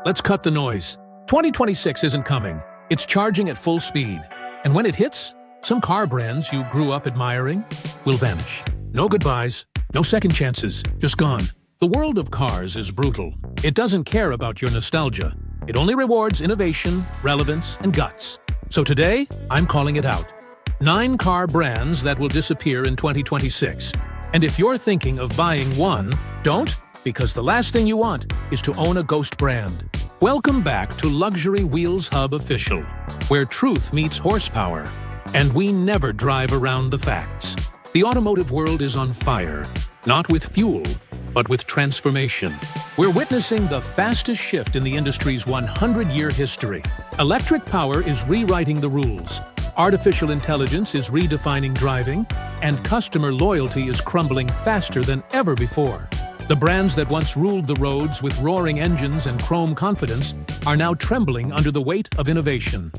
let's cut the noise. 2026 isn't coming. It's charging at full speed. And when it hits, some car brands you grew up admiring will vanish. No goodbyes, no second chances, just gone. The world of cars is brutal. It doesn't care about your nostalgia. It only rewards innovation, relevance, and guts. So today, I'm calling it out. 9 car brands that will disappear in 2026. And if you're thinking of buying one, don't, because the last thing you want is to own a ghost brand. Welcome back to Luxury Wheels Hub Official, where truth meets horsepower, and we never drive around the facts. The automotive world is on fire, not with fuel, but with transformation. We're witnessing the fastest shift in the industry's 100-year history. Electric power is rewriting the rules. Artificial intelligence is redefining driving, and customer loyalty is crumbling faster than ever before. The brands that once ruled the roads with roaring engines and chrome confidence are now trembling under the weight of innovation.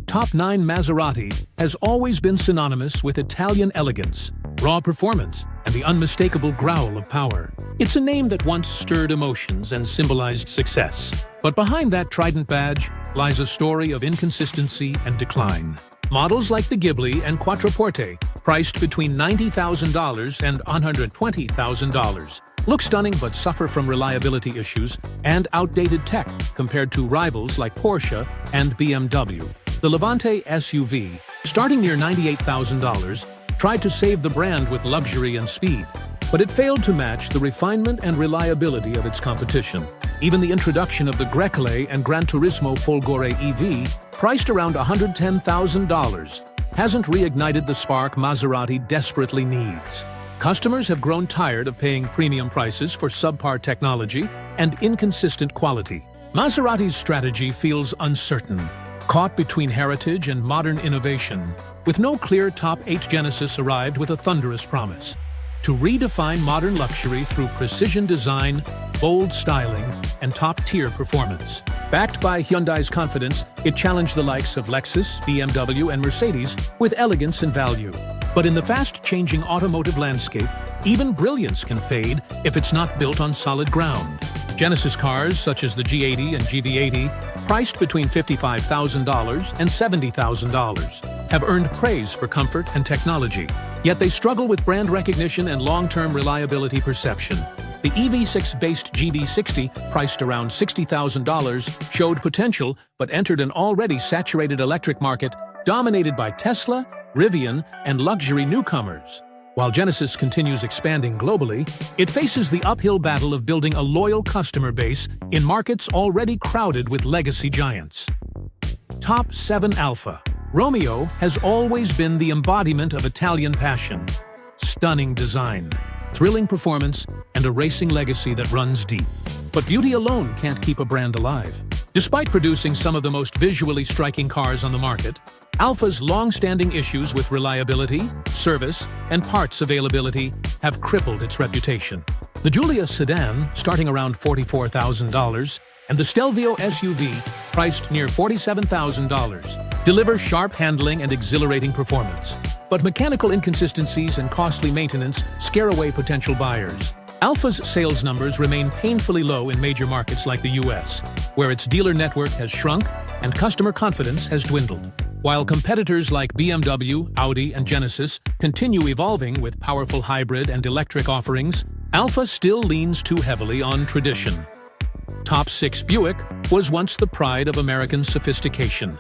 Top 9 Maserati has always been synonymous with Italian elegance, raw performance, and the unmistakable growl of power. It's a name that once stirred emotions and symbolized success. But behind that trident badge lies a story of inconsistency and decline. Models like the Ghibli and Quattroporte, priced between $90,000 and $120,000, look stunning but suffer from reliability issues and outdated tech compared to rivals like Porsche and BMW. The Levante SUV, starting near $98,000, tried to save the brand with luxury and speed, but it failed to match the refinement and reliability of its competition. Even the introduction of the Grecale and Gran Turismo Folgore EV, priced around $110,000, hasn't reignited the spark Maserati desperately needs. Customers have grown tired of paying premium prices for subpar technology and inconsistent quality. Maserati's strategy feels uncertain, caught between heritage and modern innovation, with no clear top 8. Genesis arrived with a thunderous promise to redefine modern luxury through precision design, bold styling, and top-tier performance. Backed by Hyundai's confidence, it challenged the likes of Lexus, BMW, and Mercedes with elegance and value. But in the fast-changing automotive landscape, even brilliance can fade if it's not built on solid ground. Genesis cars, such as the G80 and GV80, priced between $55,000 and $70,000, have earned praise for comfort and technology. Yet they struggle with brand recognition and long-term reliability perception. The EV6-based GV60, priced around $60,000, showed potential but entered an already saturated electric market dominated by Tesla, Rivian, and luxury newcomers. While Genesis continues expanding globally, it faces the uphill battle of building a loyal customer base in markets already crowded with legacy giants. Top 7 Alfa Romeo has always been the embodiment of Italian passion. Stunning design, thrilling performance, and a racing legacy that runs deep. But beauty alone can't keep a brand alive. Despite producing some of the most visually striking cars on the market, Alfa's long-standing issues with reliability, service, and parts availability have crippled its reputation. The Giulia sedan, starting around $44,000, and the Stelvio SUV, priced near $47,000, deliver sharp handling and exhilarating performance. But mechanical inconsistencies and costly maintenance scare away potential buyers. Alfa's sales numbers remain painfully low in major markets like the US, where its dealer network has shrunk and customer confidence has dwindled. While competitors like BMW, Audi, and Genesis continue evolving with powerful hybrid and electric offerings, Alfa still leans too heavily on tradition. Top 6 Buick was once the pride of American sophistication,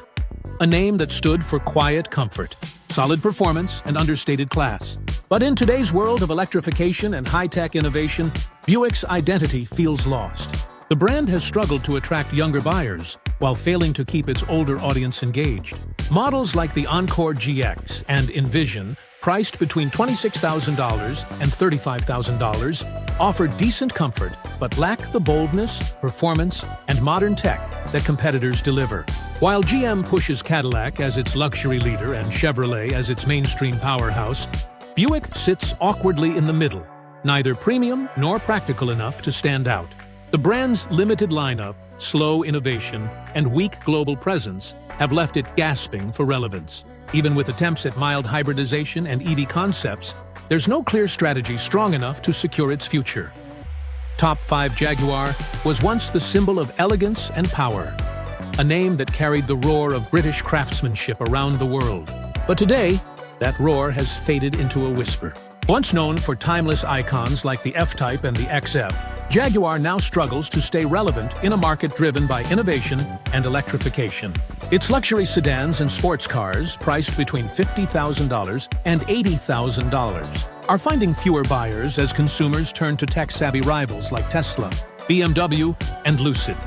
a name that stood for quiet comfort, solid performance, and understated class. But in today's world of electrification and high-tech innovation, Buick's identity feels lost. The brand has struggled to attract younger buyers, while failing to keep its older audience engaged. Models like the Encore GX and Envision, priced between $26,000 and $35,000, offer decent comfort but lack the boldness, performance, and modern tech that competitors deliver. While GM pushes Cadillac as its luxury leader and Chevrolet as its mainstream powerhouse, Buick sits awkwardly in the middle, neither premium nor practical enough to stand out. The brand's limited lineup, slow innovation, and weak global presence have left it gasping for relevance. Even with attempts at mild hybridization and EV concepts, there's no clear strategy strong enough to secure its future. Top 5 Jaguar was once the symbol of elegance and power, a name that carried the roar of British craftsmanship around the world. But today, that roar has faded into a whisper. Once known for timeless icons like the F-Type and the XF, Jaguar now struggles to stay relevant in a market driven by innovation and electrification. Its luxury sedans and sports cars, priced between $50,000 and $80,000, are finding fewer buyers as consumers turn to tech-savvy rivals like Tesla, BMW, and Lucid.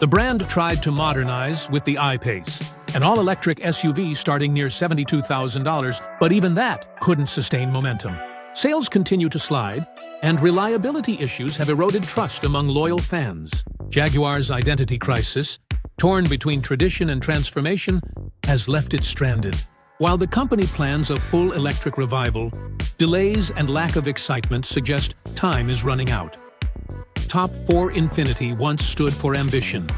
The brand tried to modernize with the I-Pace, an all-electric SUV starting near $72,000, but even that couldn't sustain momentum. Sales continue to slide, and reliability issues have eroded trust among loyal fans. Jaguar's identity crisis, torn between tradition and transformation, has left it stranded. While the company plans a full electric revival, delays and lack of excitement suggest time is running out. Top 4 Infiniti once stood for ambition,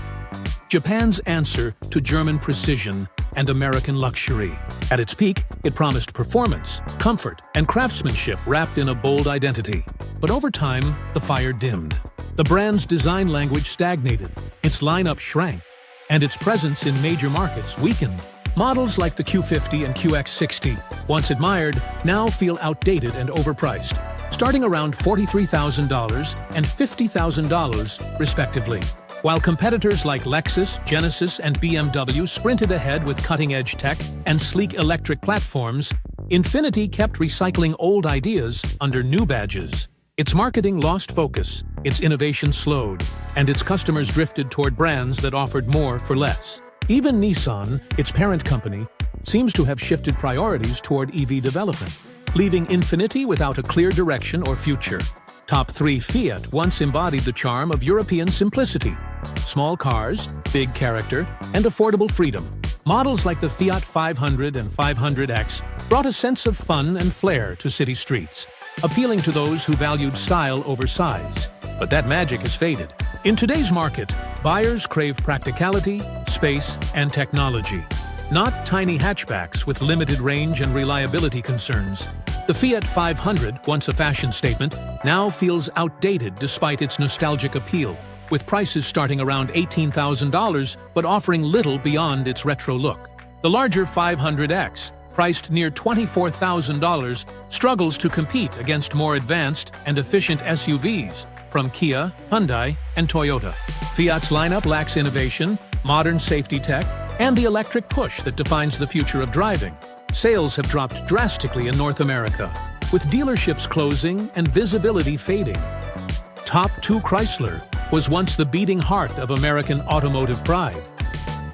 Japan's answer to German precision and American luxury. At its peak, it promised performance, comfort, and craftsmanship wrapped in a bold identity. But over time, the fire dimmed. The brand's design language stagnated, its lineup shrank, and its presence in major markets weakened. Models like the Q50 and QX60, once admired, now feel outdated and overpriced, starting around $43,000 and $50,000, respectively. While competitors like Lexus, Genesis, and BMW sprinted ahead with cutting-edge tech and sleek electric platforms, Infiniti kept recycling old ideas under new badges. Its marketing lost focus, its innovation slowed, and its customers drifted toward brands that offered more for less. Even Nissan, its parent company, seems to have shifted priorities toward EV development, leaving Infiniti without a clear direction or future. Top 3 Fiat once embodied the charm of European simplicity. Small cars, big character, and affordable freedom. Models like the Fiat 500 and 500X brought a sense of fun and flair to city streets, appealing to those who valued style over size. But that magic has faded. In today's market, buyers crave practicality, space, and technology, not tiny hatchbacks with limited range and reliability concerns. The Fiat 500, once a fashion statement, now feels outdated despite its nostalgic appeal, with prices starting around $18,000 but offering little beyond its retro look. The larger 500X, priced near $24,000, struggles to compete against more advanced and efficient SUVs from Kia, Hyundai, and Toyota. Fiat's lineup lacks innovation, modern safety tech, and the electric push that defines the future of driving. Sales have dropped drastically in North America, with dealerships closing and visibility fading. Top 2 Chrysler was once the beating heart of American automotive pride,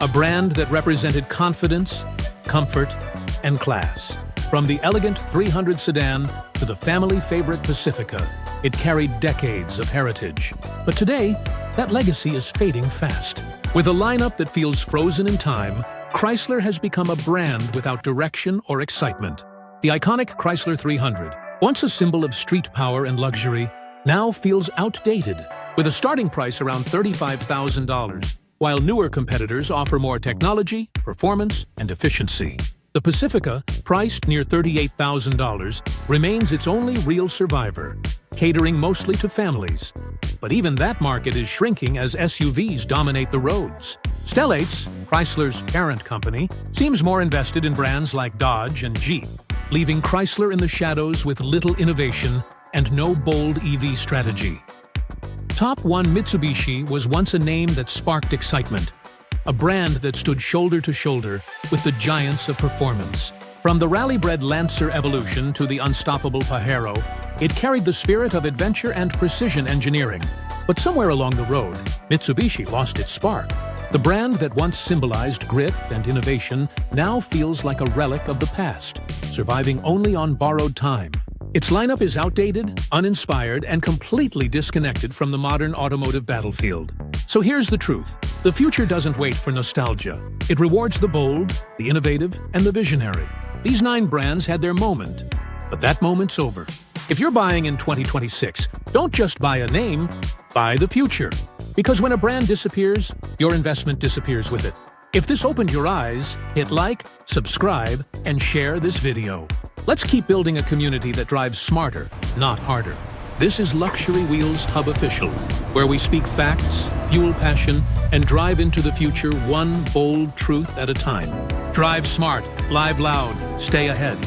a brand that represented confidence, comfort, and class. From the elegant 300 sedan to the family-favorite Pacifica, it carried decades of heritage. But today, that legacy is fading fast. With a lineup that feels frozen in time, Chrysler has become a brand without direction or excitement. The iconic Chrysler 300, once a symbol of street power and luxury, now feels outdated, with a starting price around $35,000, while newer competitors offer more technology, performance, and efficiency. The Pacifica, priced near $38,000, remains its only real survivor, catering mostly to families. But even that market is shrinking as SUVs dominate the roads. Stellates, Chrysler's parent company, seems more invested in brands like Dodge and Jeep, leaving Chrysler in the shadows with little innovation and no bold EV strategy. Top 1 Mitsubishi was once a name that sparked excitement, a brand that stood shoulder to shoulder with the giants of performance. From the rally-bred Lancer Evolution to the unstoppable Pajero, it carried the spirit of adventure and precision engineering. But somewhere along the road, Mitsubishi lost its spark. The brand that once symbolized grit and innovation now feels like a relic of the past, surviving only on borrowed time. Its lineup is outdated, uninspired, and completely disconnected from the modern automotive battlefield. So here's the truth. The future doesn't wait for nostalgia. It rewards the bold, the innovative, and the visionary. These 9 brands had their moment, but that moment's over. If you're buying in 2026, don't just buy a name, buy the future. Because when a brand disappears, your investment disappears with it. If this opened your eyes, hit like, subscribe, and share this video. Let's keep building a community that drives smarter, not harder. This is Luxury Wheels Hub Official, where we speak facts, fuel passion, and drive into the future one bold truth at a time. Drive smart, live loud, stay ahead.